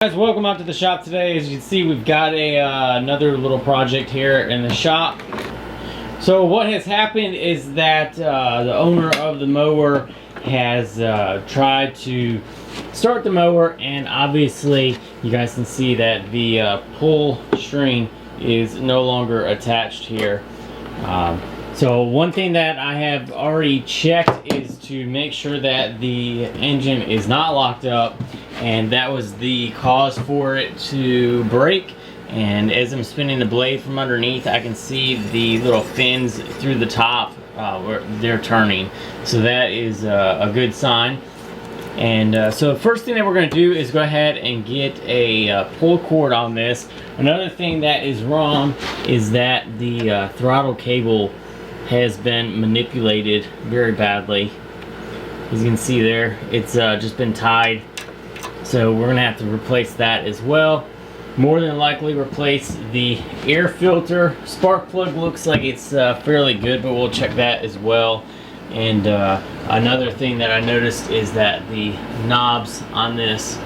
Guys, welcome out to the shop today. As you can see, we've got another little project here in the shop. So what has happened is that the owner of the mower has tried to start the mower, and obviously you guys can see that the pull string is no longer attached here. So one thing that I have already checked is to make sure that the engine is not locked up, and that was the cause for it to break. And as I'm spinning the blade from underneath, I can see the little fins through the top where they're turning, so that is a good sign. And so the first thing that we're going to do is go ahead and get a pull cord on this. Another thing that is wrong is that the throttle cable has been manipulated very badly. As you can see there, it's just been tied. So we're gonna have to replace that as well. More than likely replace the air filter. Spark plug looks like it's fairly good, but we'll check that as well. And another thing that I noticed is that the knobs on this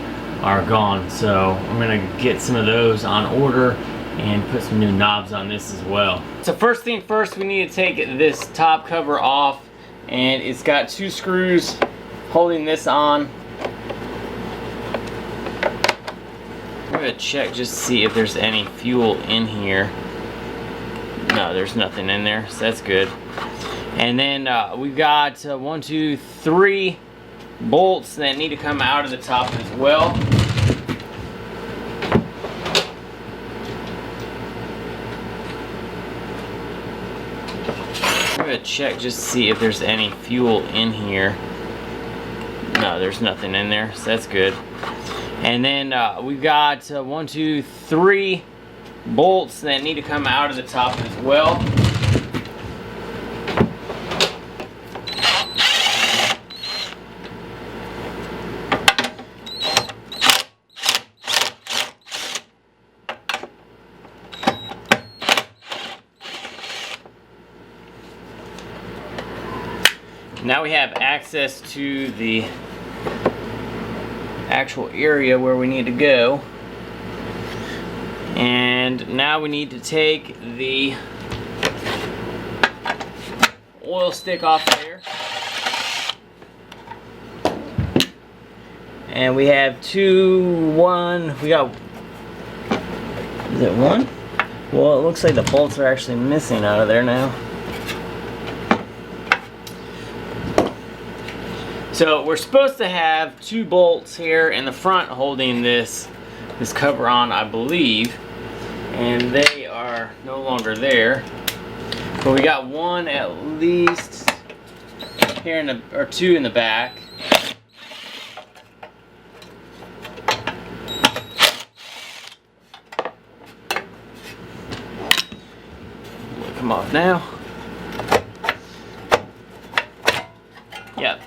are gone. So I'm gonna get some of those on order and put some new knobs on this as well. So first thing first, we need to take this top cover off, and it's got two screws holding this on. I'm gonna check just to see if there's any fuel in here. No, there's nothing in there, so that's good. And then we've got 1, 2, 3 bolts that need to come out of the top as well. I'm gonna check just to see if there's any fuel in here. No, there's nothing in there, so that's good. And then we've got 1, 2, 3 bolts that need to come out of the top as well. Now we have access to the actual area where we need to go, and now we need to take the oil stick off there, and we have we got, is it one? Well, it looks like the bolts are actually missing out of there now. So we're supposed to have 2 bolts here in the front holding this cover on, I believe, and they are no longer there. But we got one at least here or 2 in the back. Come off now. Yep.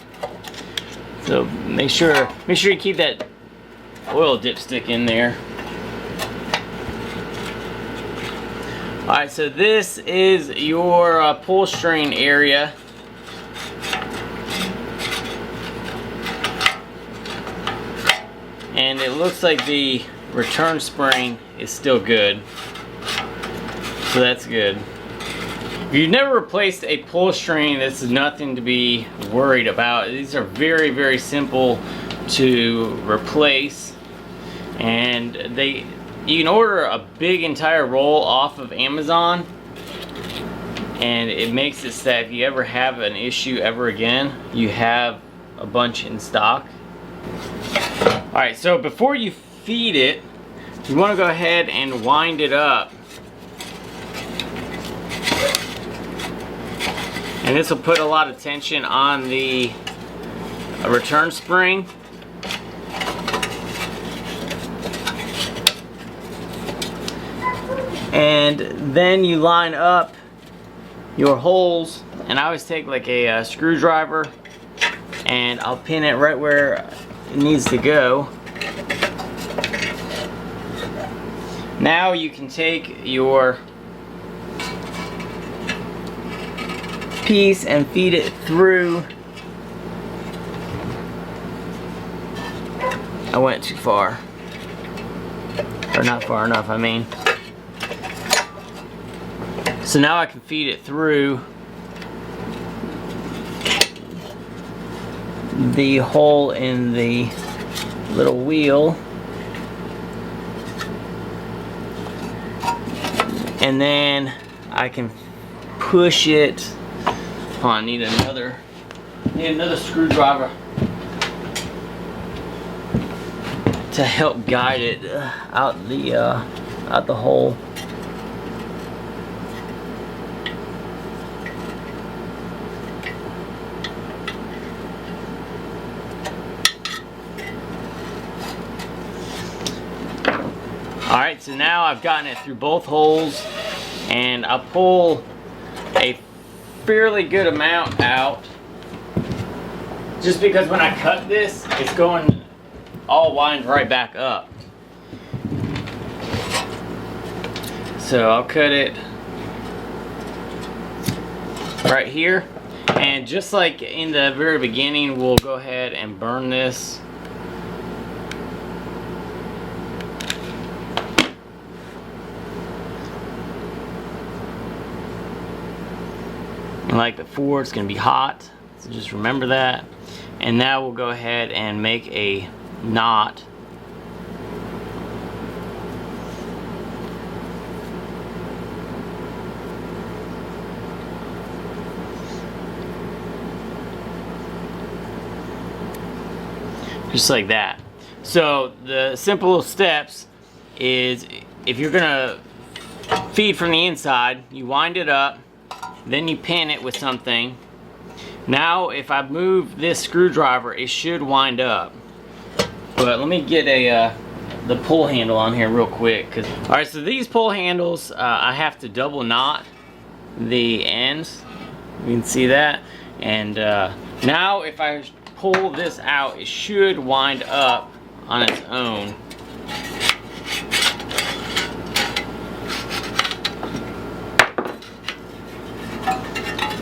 So make sure you keep that oil dipstick in there. Alright, so this is your pull string area. And it looks like the return spring is still good. So that's good. If you've never replaced a pull string, this is nothing to be worried about. These are very, very simple to replace, and you can order a big entire roll off of Amazon, and it makes it so that if you ever have an issue ever again, you have a bunch in stock. Alright, so before you feed it, you want to go ahead and wind it up. And this will put a lot of tension on the return spring. And then you line up your holes, and I always take like a screwdriver and I'll pin it right where it needs to go. Now you can take your piece and feed it through. I went too far. Or not far enough, I mean. So now I can feed it through the hole in the little wheel. And then I can push it. Oh, I need another screwdriver to help guide it out the hole. Alright, so now I've gotten it through both holes, and I'll pull a fairly good amount out, just because when I cut this, it's going all wind right back up. So I'll cut it right here, and just like in the very beginning, we'll go ahead and burn this. And like before, it's going to be hot, so just remember that. And now we'll go ahead and make a knot. Just like that. So the simple steps is, if you're gonna feed from the inside, you wind it up, then you pin it with something. Now if I move this screwdriver, it should wind up. But let me get the pull handle on here real quick. Alright, so these pull handles, I have to double knot the ends. You can see that. And now if I pull this out, it should wind up on its own.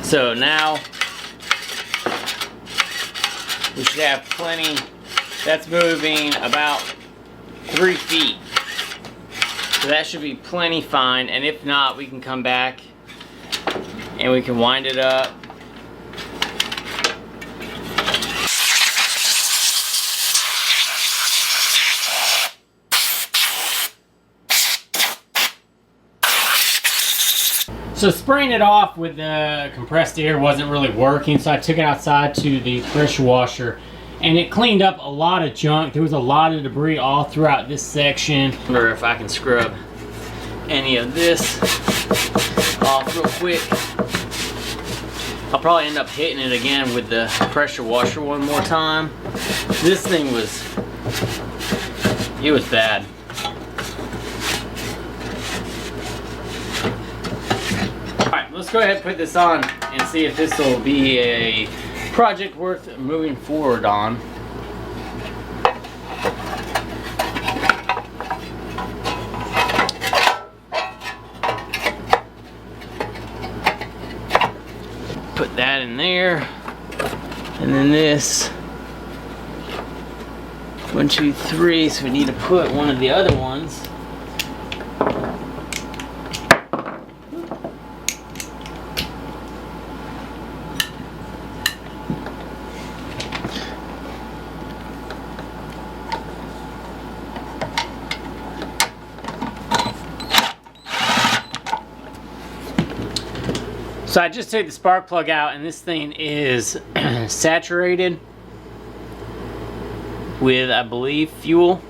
So now we should have plenty. That's moving about 3 feet. So that should be plenty fine. And if not, we can come back and we can wind it up. So spraying it off with the compressed air wasn't really working, so I took it outside to the pressure washer, and it cleaned up a lot of junk. There was a lot of debris all throughout this section. I wonder if I can scrub any of this off real quick. I'll probably end up hitting it again with the pressure washer one more time. This thing was bad. Let's go ahead and put this on and see if this will be a project worth moving forward on. Put that in there, and then this 1, 2, 3. So we need to put one of the other ones. So I just took the spark plug out, and this thing is saturated with, I believe, fuel.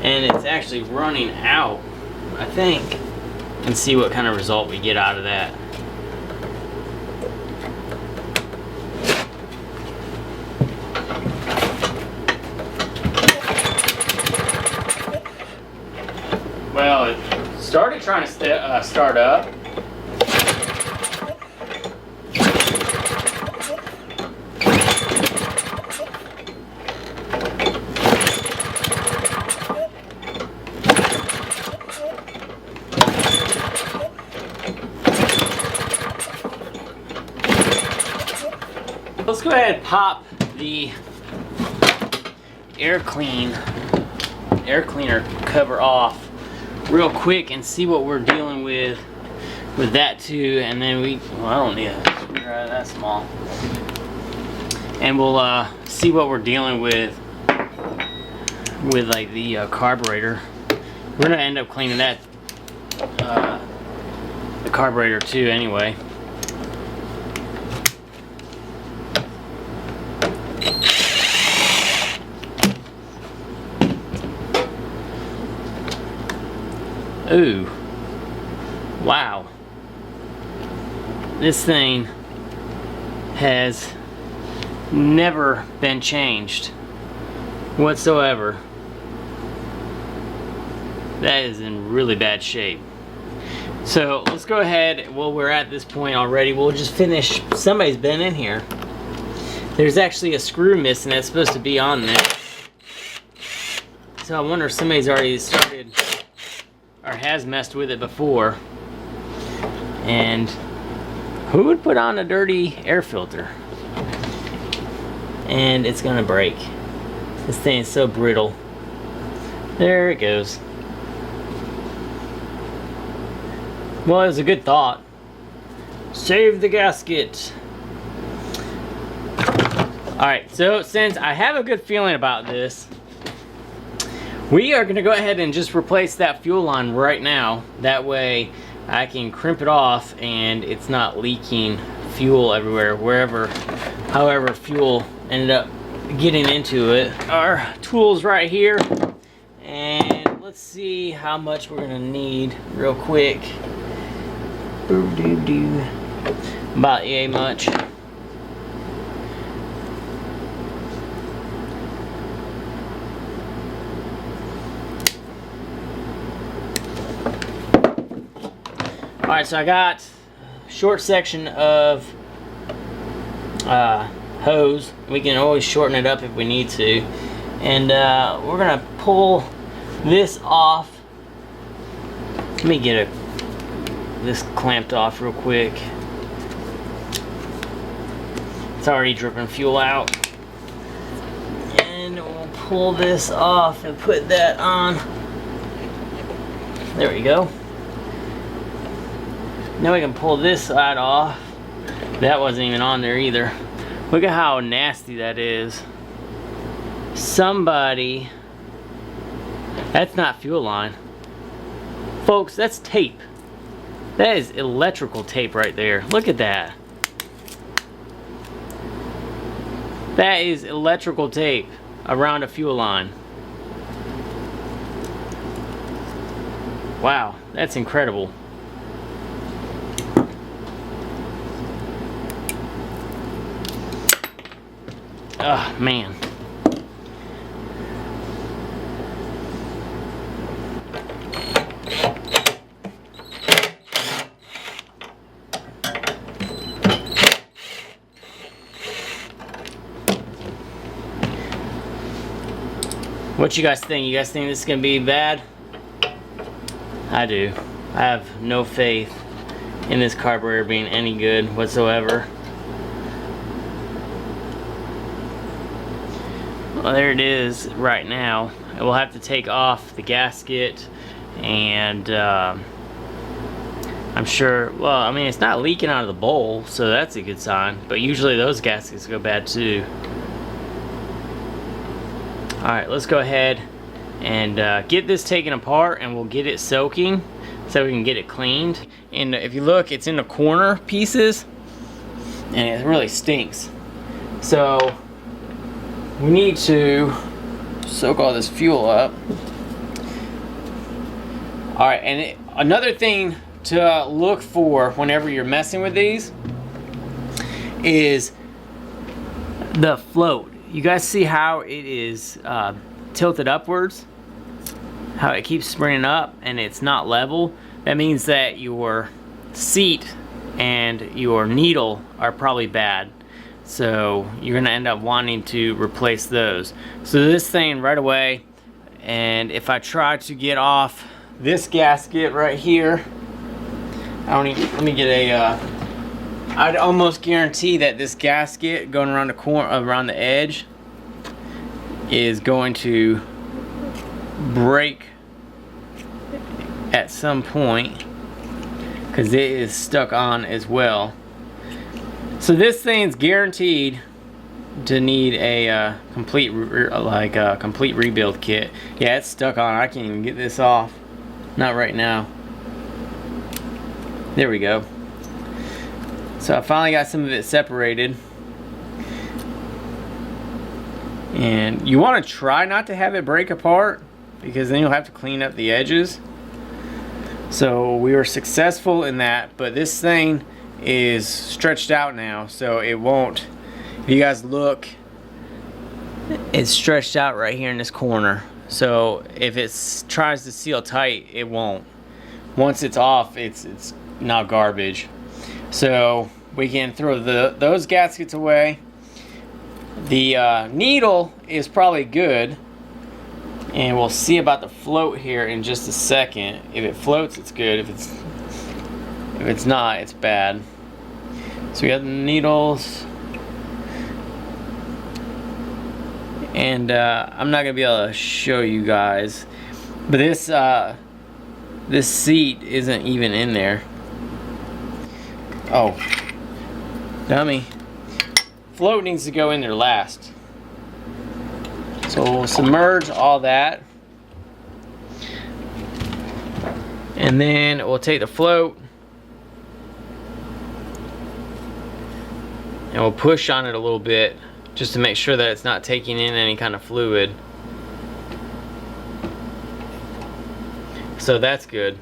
And it's actually running out, I think. And see what kind of result we get out of that. Well, it started trying to start up. Let's go ahead and pop the air cleaner cover off real quick and see what we're dealing with that too. And then I don't need a screwdriver that small. And we'll see what we're dealing with like the carburetor. We're gonna end up cleaning that the carburetor too anyway. Ooh, wow, this thing has never been changed whatsoever. That is in really bad shape. So let's go ahead, well, we're at this point already, we'll just finish. Somebody's been in here. There's actually a screw missing that's supposed to be on there. So I wonder if somebody's already started or has messed with it before. And who would put on a dirty air filter? And it's gonna break. This thing is so brittle. There it goes. Well, it was a good thought. Save the gasket. Alright, so since I have a good feeling about this, we are gonna go ahead and just replace that fuel line right now. That way I can crimp it off and it's not leaking fuel everywhere, however fuel ended up getting into it. Our tools right here, and let's see how much we're gonna need real quick. About yay much. Alright, so I got a short section of hose. We can always shorten it up if we need to. And we're going to pull this off. Let me get this clamped off real quick. It's already dripping fuel out. And we'll pull this off and put that on. There we go. Now we can pull this side off. That wasn't even on there either. Look at how nasty that is. Somebody... That's not fuel line. Folks, that's tape. That is electrical tape right there. Look at that. That is electrical tape around a fuel line. Wow, that's incredible. Oh, man. What you guys think? You guys think this is gonna be bad? I do. I have no faith in this carburetor being any good whatsoever. Well, there it is right now. We'll have to take off the gasket, and I'm sure, well, I mean, it's not leaking out of the bowl, so that's a good sign, but usually those gaskets go bad too. Alright, let's go ahead and get this taken apart, and we'll get it soaking so we can get it cleaned. And if you look, it's in the corner pieces, and it really stinks. So we need to soak all this fuel up. Alright, and another thing to look for whenever you're messing with these is the float. You guys see how it is tilted upwards? How it keeps springing up and it's not level? That means that your seat and your needle are probably bad. So you're gonna end up wanting to replace those. So this thing right away, and if I try to get off this gasket right here, let me get a I'd almost guarantee that this gasket going around the corner, around the edge, is going to break at some point, because it is stuck on as well. So this thing's guaranteed to need a complete rebuild kit. Yeah, it's stuck on. I can't even get this off. Not right now. There we go. So I finally got some of it separated. And you want to try not to have it break apart, because then you'll have to clean up the edges. So we were successful in that, but this thing is stretched out now, so it won't. If you guys look, it's stretched out right here in this corner. So if it tries to seal tight, it won't. Once it's off, it's not garbage. So we can throw those gaskets away. The needle is probably good, and we'll see about the float here in just a second. If it floats, it's good. If it's not, it's bad. So we got the needles, and I'm not gonna be able to show you guys, but this seat isn't even in there. Oh, dummy. Float needs to go in there last. So we'll submerge all that, and then we'll take the float and we'll push on it a little bit just to make sure that it's not taking in any kind of fluid. So that's good.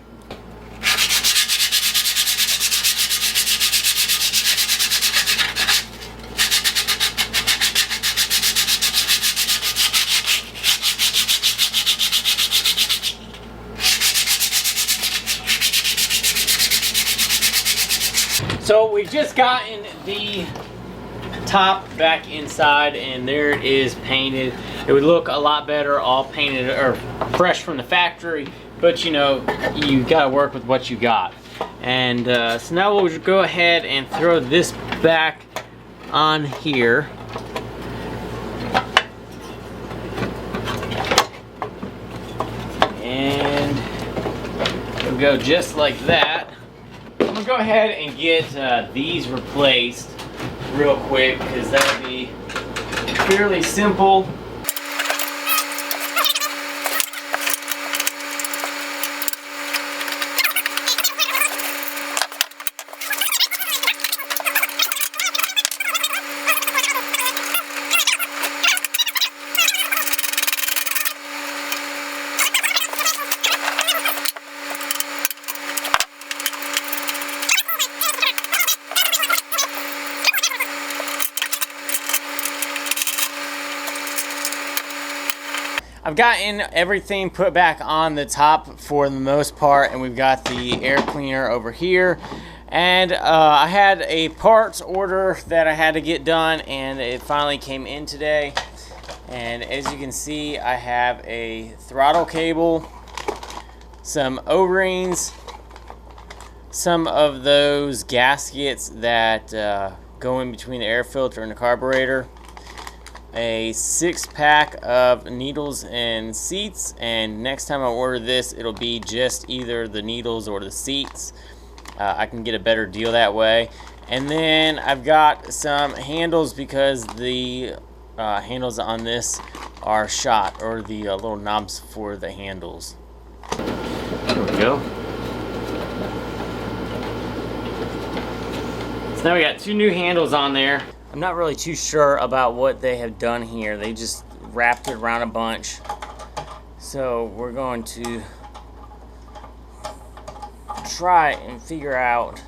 So we've just gotten the top back inside, and there it is painted. It would look a lot better all painted or fresh from the factory, but you know, you gotta work with what you got. And so now we'll go ahead and throw this back on here. And it'll go just like that. I'm gonna go ahead and get these replaced real quick, because that'll be fairly simple. I've gotten everything put back on the top for the most part, and we've got the air cleaner over here. And I had a parts order that I had to get done, and it finally came in today. And as you can see, I have a throttle cable, some O-rings, some of those gaskets that go in between the air filter and the carburetor, a 6-pack of needles and seats, and next time I order this, it'll be just either the needles or the seats. I can get a better deal that way. And then I've got some handles, because the handles on this are shot, or the little knobs for the handles. There we go. So now we got 2 new handles on there. I'm not really too sure about what they have done here. They just wrapped it around a bunch. So we're going to try and figure out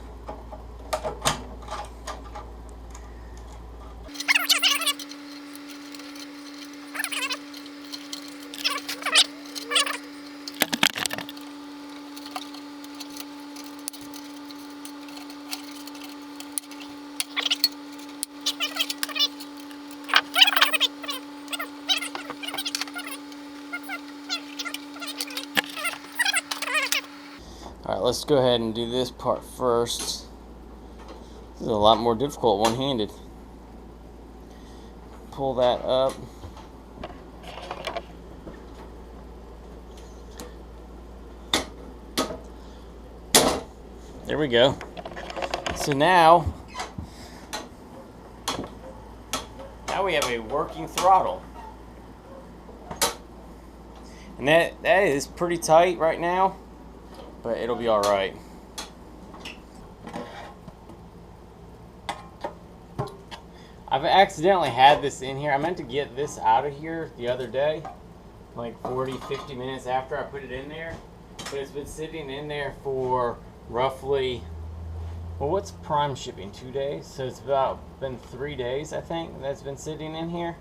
Alright, let's go ahead and do this part first. This is a lot more difficult one-handed. Pull that up. There we go. So now we have a working throttle. And that is pretty tight right now, but it'll be all right. I've accidentally had this in here. I meant to get this out of here the other day, like 40-50 minutes after I put it in there, but it's been sitting in there for roughly, well, what's prime shipping, 2 days? So it's been 3 days, I think, that's been sitting in here.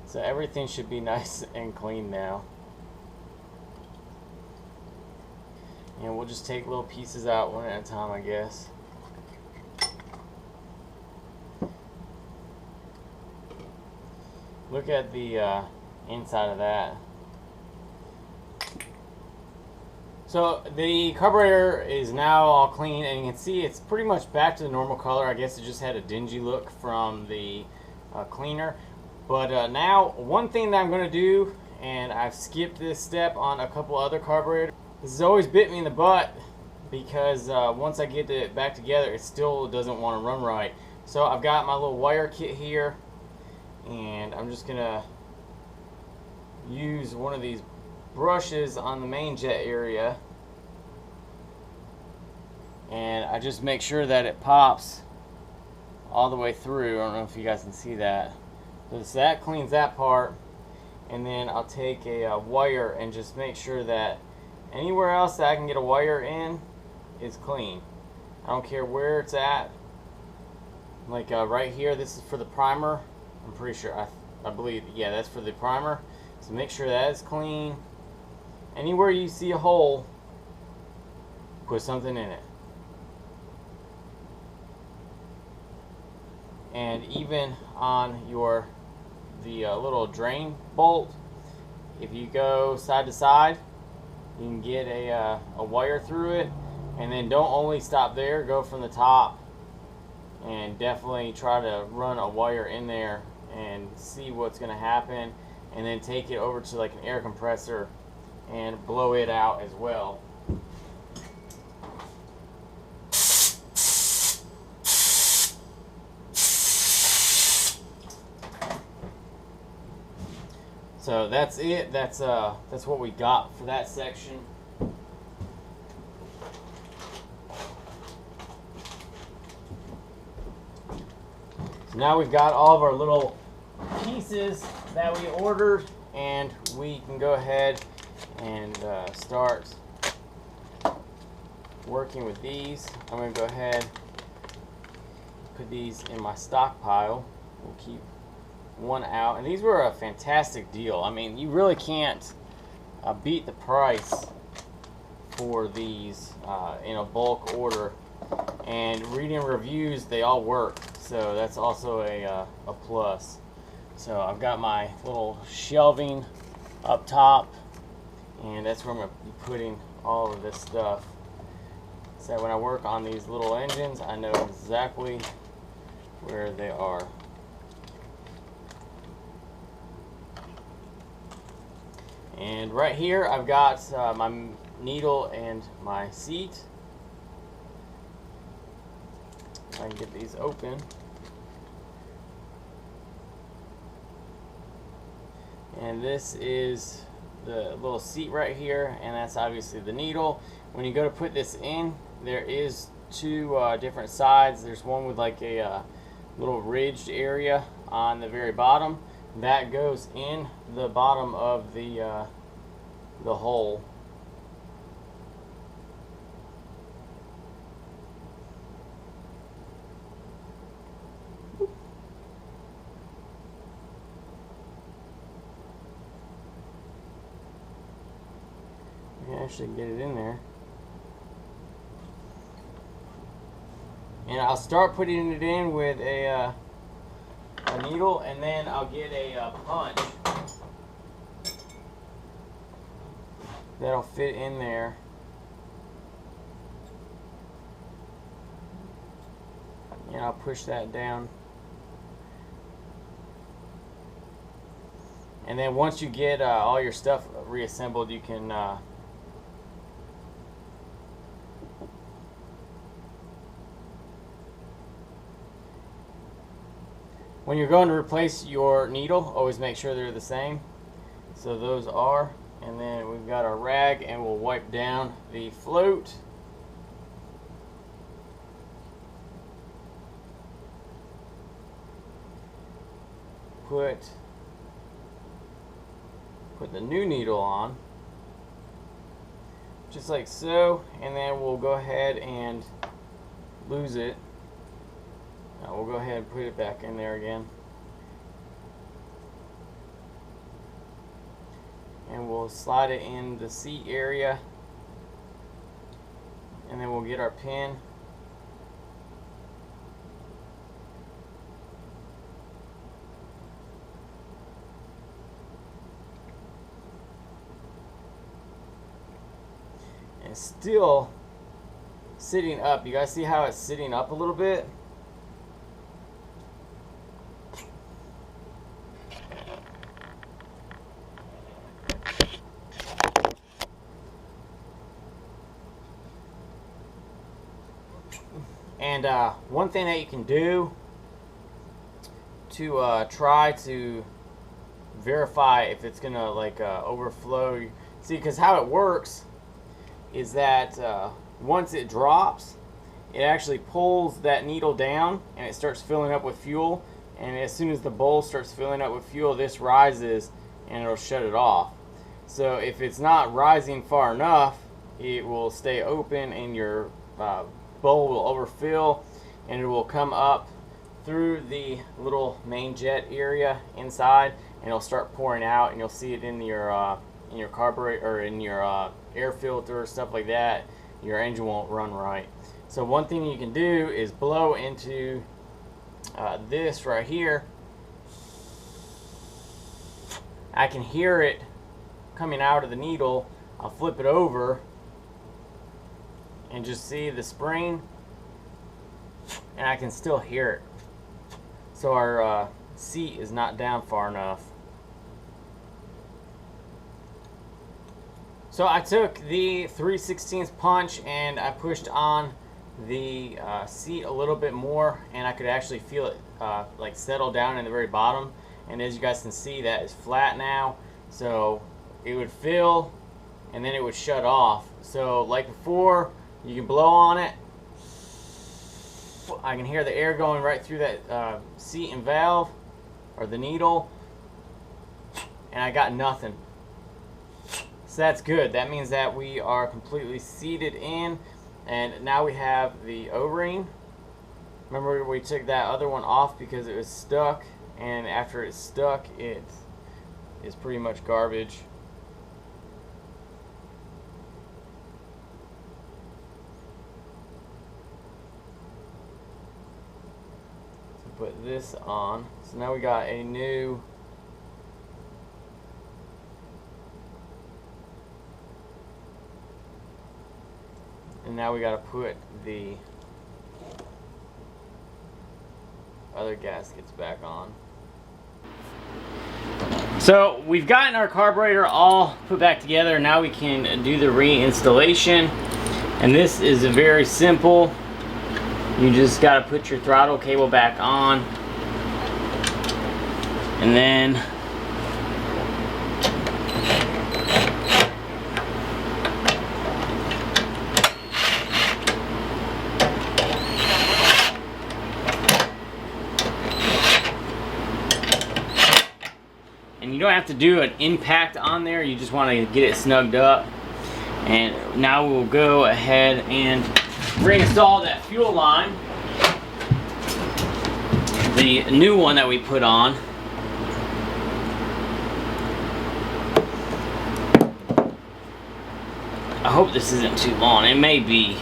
So everything should be nice and clean now. And we'll just take little pieces out one at a time, I guess. Look at the inside of that. So the carburetor is now all clean, and you can see it's pretty much back to the normal color. I guess it just had a dingy look from the cleaner. But now, one thing that I'm going to do, and I've skipped this step on a couple other carburetors. This has always bit me in the butt because once I get it back together, it still doesn't want to run right. So I've got my little wire kit here, and I'm just going to use one of these brushes on the main jet area, and I just make sure that it pops all the way through. I don't know if you guys can see that. So that cleans that part, and then I'll take a wire and just make sure that anywhere else that I can get a wire in is clean. I don't care where it's at. Like right here, this is for the primer. I'm pretty sure, I believe, yeah, that's for the primer. So make sure that is clean. Anywhere you see a hole, put something in it. And even on the little drain bolt, if you go side to side, you can get a wire through it. And then don't only stop there, go from the top, and definitely try to run a wire in there and see what's going to happen, and then take it over to like an air compressor and blow it out as well. So that's it. That's what we got for that section. So now we've got all of our little pieces that we ordered, and we can go ahead and start working with these. I'm going to go ahead, put these in my stockpile. We'll keep one out, and these were a fantastic deal. I mean, you really can't beat the price for these in a bulk order, and reading reviews, they all work, so that's also a plus. So I've got my little shelving up top, and that's where I'm going to be putting all of this stuff. So when I work on these little engines, I know exactly where they are. And right here I've got my needle and my seat. I can get these open. And this is the little seat right here, and that's obviously the needle. When you go to put this in, there is two different sides. There's one with like a little ridged area on the very bottom. That goes in the bottom of the hole. You can actually get it in there. And I'll start putting it in with a needle, and then I'll get a punch that'll fit in there. and I'll push that down. And then once you get all your stuff reassembled, you can when you're going to replace your needle, always make sure they're the same. So those are, and then we've got our rag, and we'll wipe down the float. Put the new needle on, just like so, and then we'll go ahead and lose it. Now we'll go ahead and put it back in there again, and we'll slide it in the seat area, and then we'll get our pin. And still sitting up. You guys see how it's sitting up a little bit? And one thing that you can do to try to verify if it's gonna like overflow, see, because how it works is that once it drops, it actually pulls that needle down and it starts filling up with fuel, and as soon as the bowl starts filling up with fuel, this rises and it'll shut it off. So if it's not rising far enough, it will stay open and your bowl will overfill, and it will come up through the little main jet area inside, and it'll start pouring out, and you'll see it in your carburetor or in your air filter, stuff like that. Your engine won't run right. So one thing you can do is blow into this right here. I can hear it coming out of the needle. I'll flip it over and just see the spring, and I can still hear it. So our seat is not down far enough. So I took the 3/16 punch and I pushed on the seat a little bit more, and I could actually feel it like settle down in the very bottom. And as you guys can see, that is flat now. So it would fill and then it would shut off. So like before, you can blow on it. I can hear the air going right through that seat and valve, or the needle, and I got nothing. So that's good. That means that we are completely seated in, and now we have the O-ring. Remember, we took that other one off because it was stuck, and after it's stuck, it is pretty much garbage. So put this on. So now we got a new and now we got to put the other gaskets back on. So we've gotten our carburetor all put back together. Now we can do the reinstallation, and this is very simple. You just got to put your throttle cable back on, and then you don't have to do an impact on there, you just want to get it snugged up. And now we'll go ahead and reinstall that fuel line, the new one that we put on. I hope this isn't too long. It may be.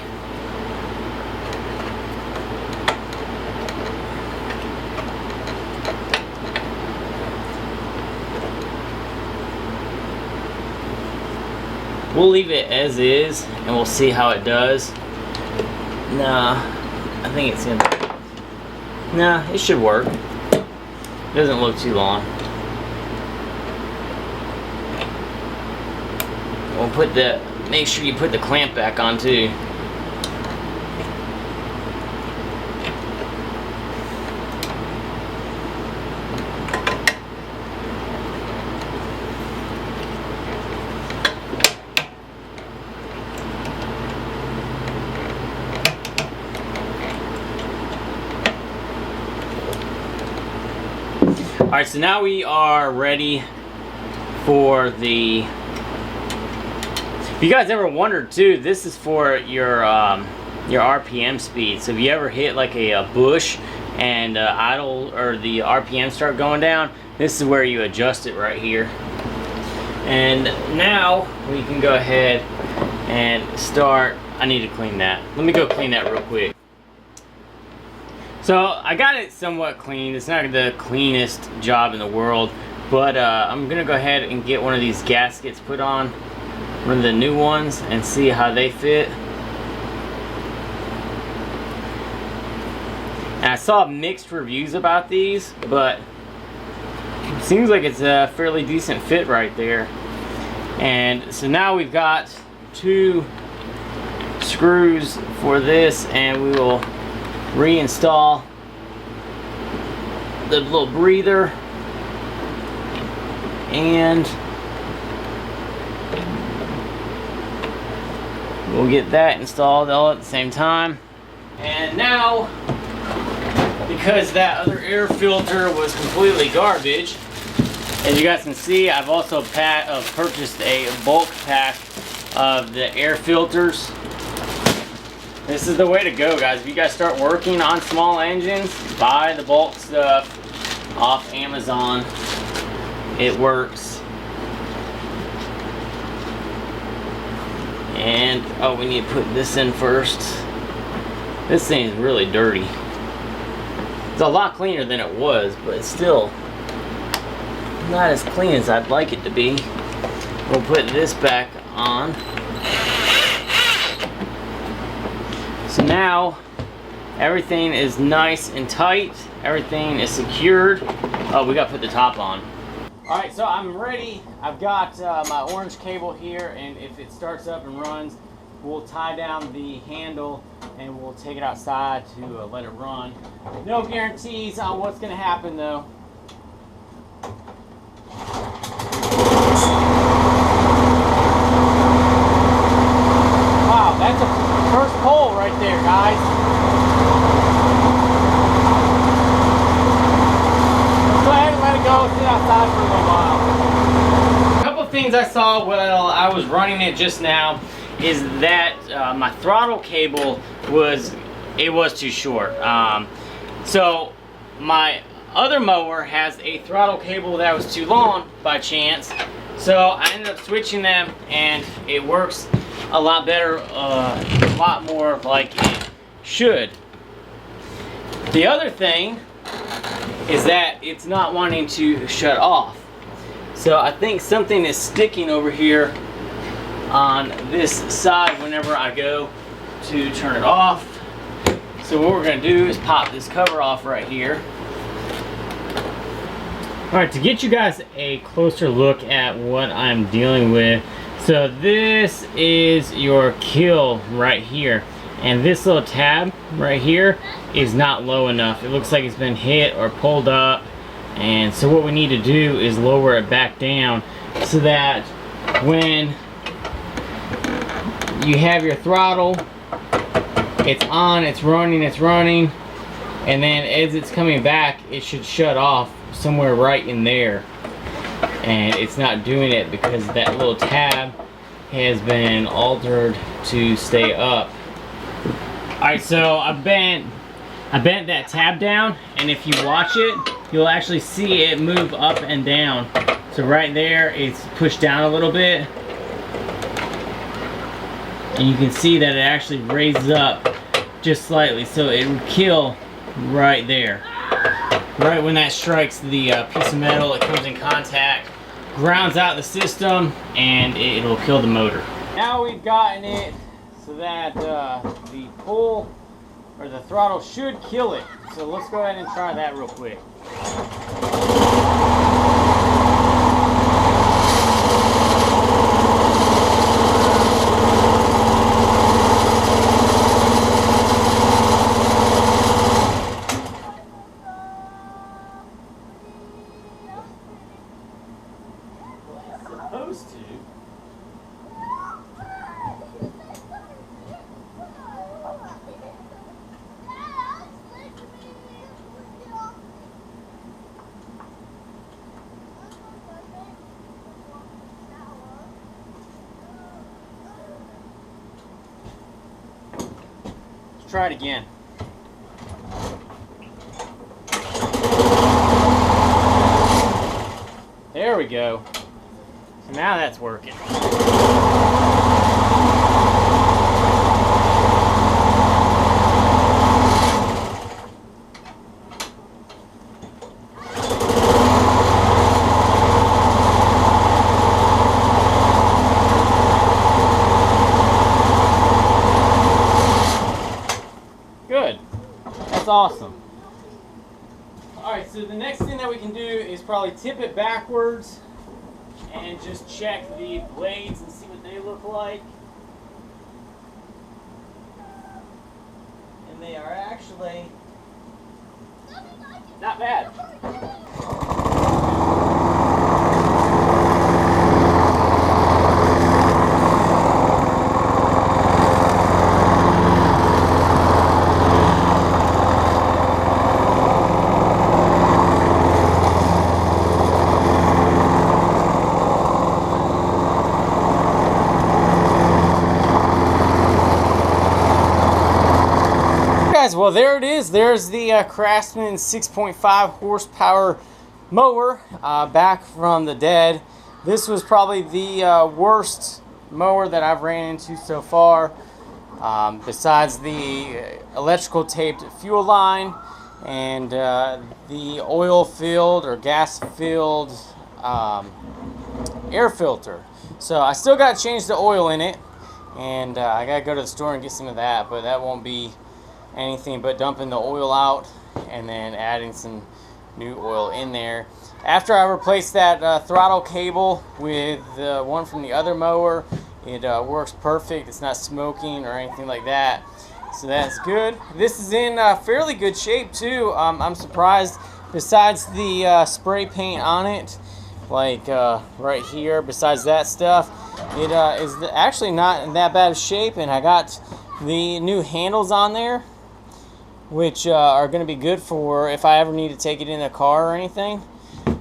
We'll leave it as is, and we'll see how it does. Nah, I think it's gonna. Nah, it should work. Doesn't look too long. We'll make sure you put the clamp back on too. Alright, so now we are ready for the... If you guys ever wondered too, this is for your RPM speed. So if you ever hit like a bush and idle, or the RPM start going down, this is where you adjust it right here. And now we can go ahead and start. I need to clean that. Let me go clean that real quick. So I got it somewhat clean. It's not the cleanest job in the world, but I'm gonna go ahead and get one of these gaskets put on, one of the new ones, and see how they fit. And I saw mixed reviews about these, but it seems like it's a fairly decent fit right there. And so now we've got 2 screws for this, and we will reinstall the little breather, and we'll get that installed all at the same time. And now, because that other air filter was completely garbage, as you guys can see, I've also purchased a bulk pack of the air filters. This is the way to go, guys. If you guys start working on small engines, buy the bulk stuff off Amazon. It works. And, oh, we need to put this in first. This thing is really dirty. It's a lot cleaner than it was, but it's still not as clean as I'd like it to be. We'll put this back on. So now everything is nice and tight. Everything is secured. Oh, we gotta put the top on. Alright, so I'm ready. I've got my orange cable here, and if it starts up and runs, we'll tie down the handle and we'll take it outside to let it run. No guarantees on what's gonna happen though. Wow, that's a first pull right there, guys. Let's go ahead and let it go, sit outside for a little while. A couple of things I saw while I was running it just now is that my throttle cable was too short. So my other mower has a throttle cable that was too long by chance. So I ended up switching them, and it works a lot better, a lot more like it should. The other thing is that it's not wanting to shut off. So I think something is sticking over here on this side whenever I go to turn it off. So what we're going to do is pop this cover off right here. Alright, to get you guys a closer look at what I'm dealing with, so this is your kill right here, and this little tab right here is not low enough. It looks like it's been hit or pulled up, and so what we need to do is lower it back down so that when you have your throttle, it's on, it's running, and then as it's coming back, it should shut off somewhere right in there. And it's not doing it because that little tab has been altered to stay up. Alright, so I bent that tab down, and if you watch it, you'll actually see it move up and down. So right there, it's pushed down a little bit, and you can see that it actually raises up just slightly, so it would kill right there. Right when that strikes the piece of metal, it comes in contact, grounds out the system, and it'll kill the motor. Now we've gotten it so that the pull or the throttle should kill it. So let's go ahead and try that real quick. Supposed to. Let's try it again. There we go. So now that's working. Good. That's awesome. Alright, so the next thing that we can do is probably tip it backwards and just check the blades and see what they look like. And they are actually not bad. Well, there it is. There's the Craftsman 6.5 horsepower mower back from the dead. This was probably the worst mower that I've ran into so far, besides the electrical taped fuel line and the oil filled or gas filled air filter. So I still got to change the oil in it, and I got to go to the store and get some of that, but that won't be anything but dumping the oil out and then adding some new oil in there. After I replaced that throttle cable with the one from the other mower, it works perfect. It's not smoking or anything like that, so that's good. This is in fairly good shape too. I'm surprised, besides the spray paint on it, like right here, besides that stuff, it is actually not in that bad of shape. And I got the new handles on there, which are going to be good for if I ever need to take it in a car or anything.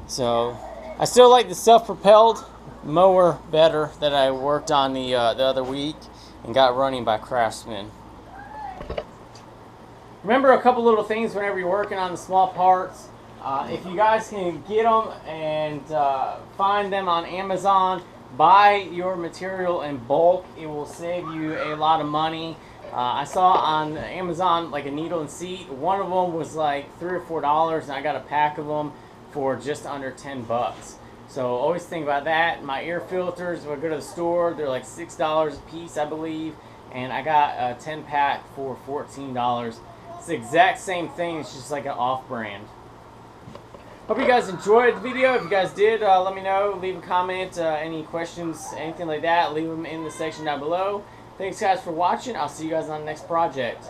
So I still like the self-propelled mower better that I worked on the other week and got running by Craftsman. Remember a couple little things whenever you're working on the small parts. If you guys can get them and find them on Amazon, buy your material in bulk. It will save you a lot of money. I saw on Amazon like a needle and seat. One of them was like $3 or $4, and I got a pack of them for just under 10 bucks. So always think about that. My air filters, if I go to the store, they're like $6 a piece, I believe, and I got a 10 pack for $14. It's the exact same thing. It's just like an off-brand. Hope you guys enjoyed the video. If you guys did, let me know. Leave a comment, any questions, anything like that. Leave them in the section down below. Thanks guys for watching. I'll see you guys on the next project.